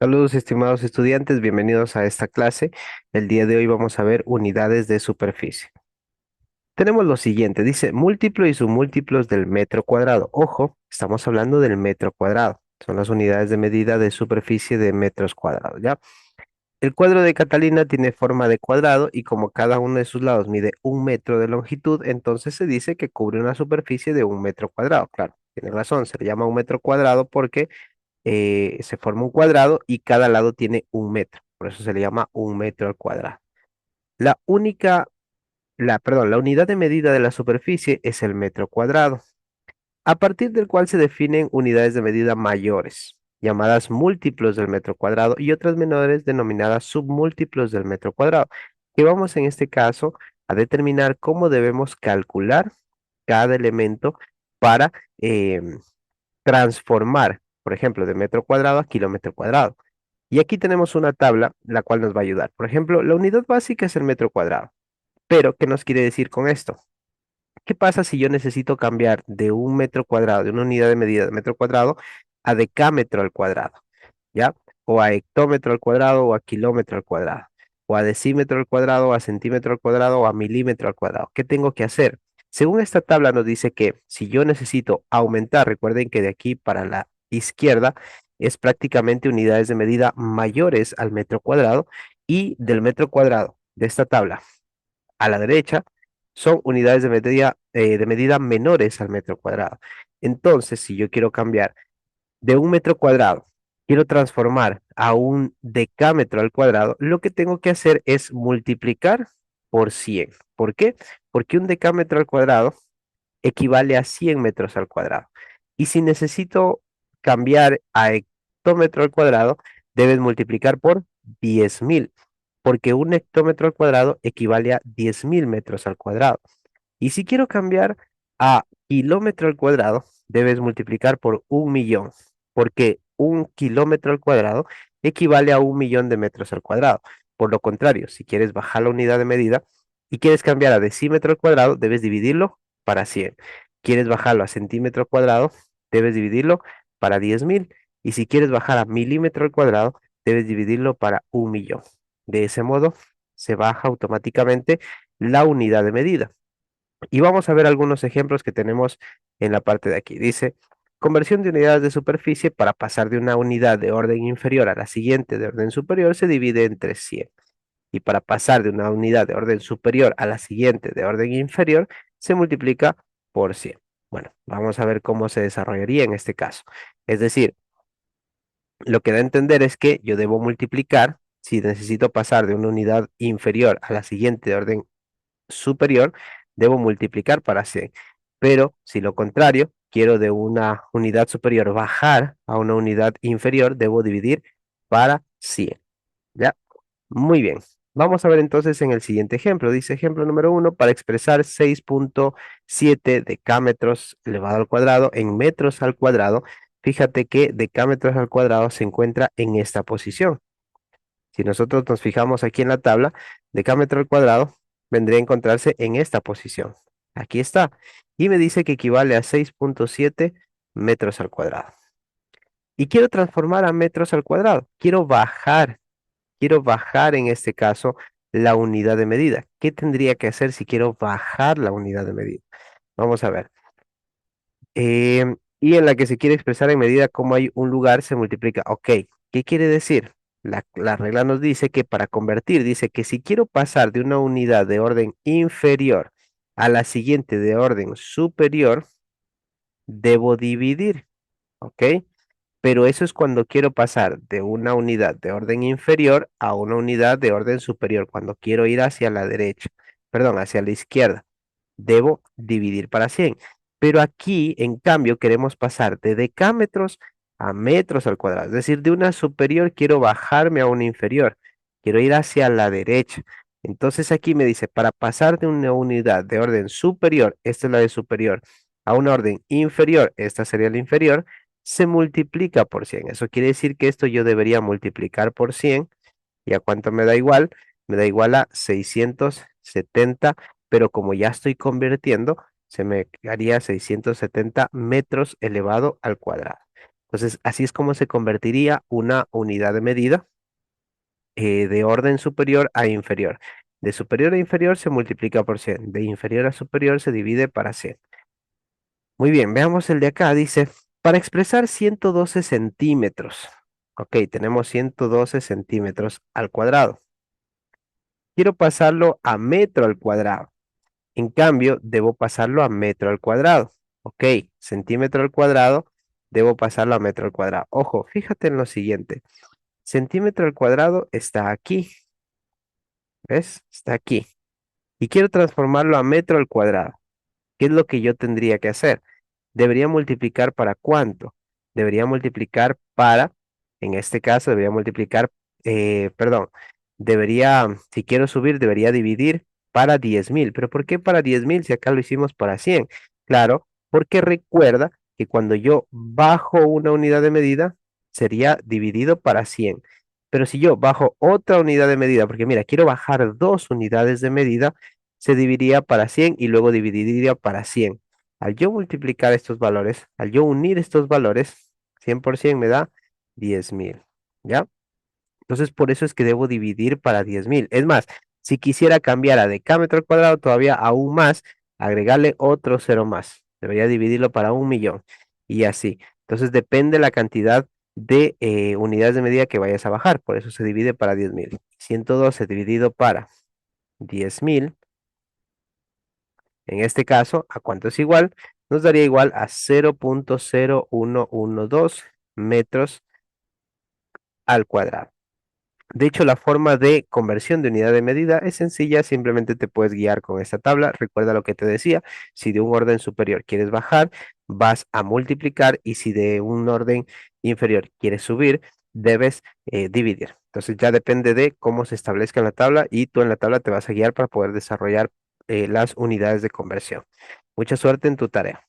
Saludos, estimados estudiantes, bienvenidos a esta clase. El día de hoy vamos a ver unidades de superficie. Tenemos lo siguiente, dice múltiplo y submúltiplos del metro cuadrado. Ojo, estamos hablando del metro cuadrado. Son las unidades de medida de superficie de metros cuadrados, ¿ya? El cuadro de Catalina tiene forma de cuadrado y como cada uno de sus lados mide 1 metro de longitud, entonces se dice que cubre una superficie de 1 metro cuadrado. Claro, tiene razón, se le llama 1 metro cuadrado porque se forma un cuadrado y cada lado tiene 1 metro. Por eso se le llama 1 metro al cuadrado. La única, la unidad de medida de la superficie es el metro cuadrado, a partir del cual se definen unidades de medida mayores, llamadas múltiplos del metro cuadrado, y otras menores denominadas submúltiplos del metro cuadrado, que vamos en este caso a determinar cómo debemos calcular cada elemento para transformar, por ejemplo, de metro cuadrado a kilómetro cuadrado. Y aquí tenemos una tabla la cual nos va a ayudar. Por ejemplo, la unidad básica es el metro cuadrado. Pero, ¿qué nos quiere decir con esto? ¿Qué pasa si yo necesito cambiar de 1 metro cuadrado, de una unidad de medida de metro cuadrado, a decámetro al cuadrado? ¿Ya? O a hectómetro al cuadrado, o a kilómetro al cuadrado, o a decímetro al cuadrado, o a centímetro al cuadrado, o a milímetro al cuadrado. ¿Qué tengo que hacer? Según esta tabla nos dice que si yo necesito aumentar, recuerden que de aquí para la izquierda es prácticamente unidades de medida mayores al metro cuadrado, y del metro cuadrado de esta tabla a la derecha son unidades de medida menores al metro cuadrado. Entonces, si yo quiero cambiar de 1 metro cuadrado, quiero transformar a un decámetro al cuadrado, lo que tengo que hacer es multiplicar por 100. ¿Por qué? Porque un decámetro al cuadrado equivale a 100 metros al cuadrado. Y si necesito cambiar a hectómetro al cuadrado, debes multiplicar por 10.000, porque un hectómetro al cuadrado equivale a 10.000 metros al cuadrado. Y si quiero cambiar a kilómetro al cuadrado, debes multiplicar por 1.000.000, porque un kilómetro al cuadrado equivale a 1.000.000 de metros al cuadrado. Por lo contrario, si quieres bajar la unidad de medida y quieres cambiar a decímetro al cuadrado, debes dividirlo para 100. Quieres bajarlo a centímetro al cuadrado, debes dividirlo para 10.000. Y si quieres bajar a milímetro al cuadrado, debes dividirlo para 1.000.000. De ese modo, se baja automáticamente la unidad de medida. Y vamos a ver algunos ejemplos que tenemos en la parte de aquí. Dice, conversión de unidades de superficie para pasar de una unidad de orden inferior a la siguiente de orden superior se divide entre 100. Y para pasar de una unidad de orden superior a la siguiente de orden inferior se multiplica por 100. Bueno, vamos a ver cómo se desarrollaría en este caso. Es decir, lo que da a entender es que yo debo multiplicar, si necesito pasar de una unidad inferior a la siguiente de orden superior, debo multiplicar para 100. Pero si lo contrario, quiero de una unidad superior bajar a una unidad inferior, debo dividir para 100. ¿Ya? Muy bien. Vamos a ver entonces en el siguiente ejemplo. Dice ejemplo número 1, para expresar 6.7 decámetros elevado al cuadrado en metros al cuadrado. Fíjate que decámetros al cuadrado se encuentra en esta posición. Si nosotros nos fijamos aquí en la tabla, decámetro al cuadrado vendría a encontrarse en esta posición. Aquí está. Y me dice que equivale a 6.7 metros al cuadrado. Y quiero transformar a metros al cuadrado. Quiero bajar en este caso la unidad de medida. ¿Qué tendría que hacer si quiero bajar la unidad de medida? Vamos a ver. Y en la que se quiere expresar en medida como hay un lugar, se multiplica. Ok, ¿qué quiere decir? La regla nos dice que para convertir, dice que si quiero pasar de una unidad de orden inferior a la siguiente de orden superior, debo dividir. ¿Ok? Pero eso es cuando quiero pasar de una unidad de orden inferior a una unidad de orden superior, cuando quiero ir hacia la derecha, perdón, hacia la izquierda. Debo dividir para 100. Pero aquí, en cambio, queremos pasar de decámetros a metros al cuadrado. Es decir, de una superior quiero bajarme a una inferior. Quiero ir hacia la derecha. Entonces aquí me dice, para pasar de una unidad de orden superior, esta es la de superior, a una orden inferior, esta sería la inferior, se multiplica por 100. Eso quiere decir que esto yo debería multiplicar por 100. ¿Y a cuánto me da igual? Me da igual a 670, pero como ya estoy convirtiendo, se me haría 670 metros elevado al cuadrado. Entonces, así es como se convertiría una unidad de medida de orden superior a inferior. De superior a inferior se multiplica por 100. De inferior a superior se divide para 100. Muy bien, veamos el de acá. Dice, para expresar 112 centímetros. Ok, tenemos 112 centímetros al cuadrado. Quiero pasarlo a metro al cuadrado. En cambio, debo pasarlo a metro al cuadrado. Ok, centímetro al cuadrado, debo pasarlo a metro al cuadrado. Ojo, fíjate en lo siguiente. Centímetro al cuadrado está aquí. ¿Ves? Está aquí. Y quiero transformarlo a metro al cuadrado. ¿Qué es lo que yo tendría que hacer? Debería multiplicar para cuánto. Debería multiplicar para, en este caso, debería multiplicar, perdón, si quiero subir, debería dividir para 10.000. ¿Pero por qué para 10.000 si acá lo hicimos para 100? Claro, porque recuerda que cuando yo bajo una unidad de medida, sería dividido para 100. Pero si yo bajo otra unidad de medida, porque mira, quiero bajar dos unidades de medida, se dividiría para 100 y luego dividiría para 100. Al yo multiplicar estos valores, al yo unir estos valores, 100% me da 10.000, ¿ya? Entonces, por eso es que debo dividir para 10.000. Es más, si quisiera cambiar a decámetro al cuadrado, todavía aún más, agregarle otro cero más. Debería dividirlo para 1.000.000 y así. Entonces, depende la cantidad de unidades de medida que vayas a bajar. Por eso se divide para 10.000. 112 dividido para 10.000. En este caso, ¿a cuánto es igual? Nos daría igual a 0.0112 metros al cuadrado. De hecho, la forma de conversión de unidad de medida es sencilla, simplemente te puedes guiar con esta tabla. Recuerda lo que te decía, si de un orden superior quieres bajar, vas a multiplicar y si de un orden inferior quieres subir, debes dividir. Entonces ya depende de cómo se establezca en la tabla y tú en la tabla te vas a guiar para poder desarrollar las unidades de conversión. Mucha suerte en tu tarea.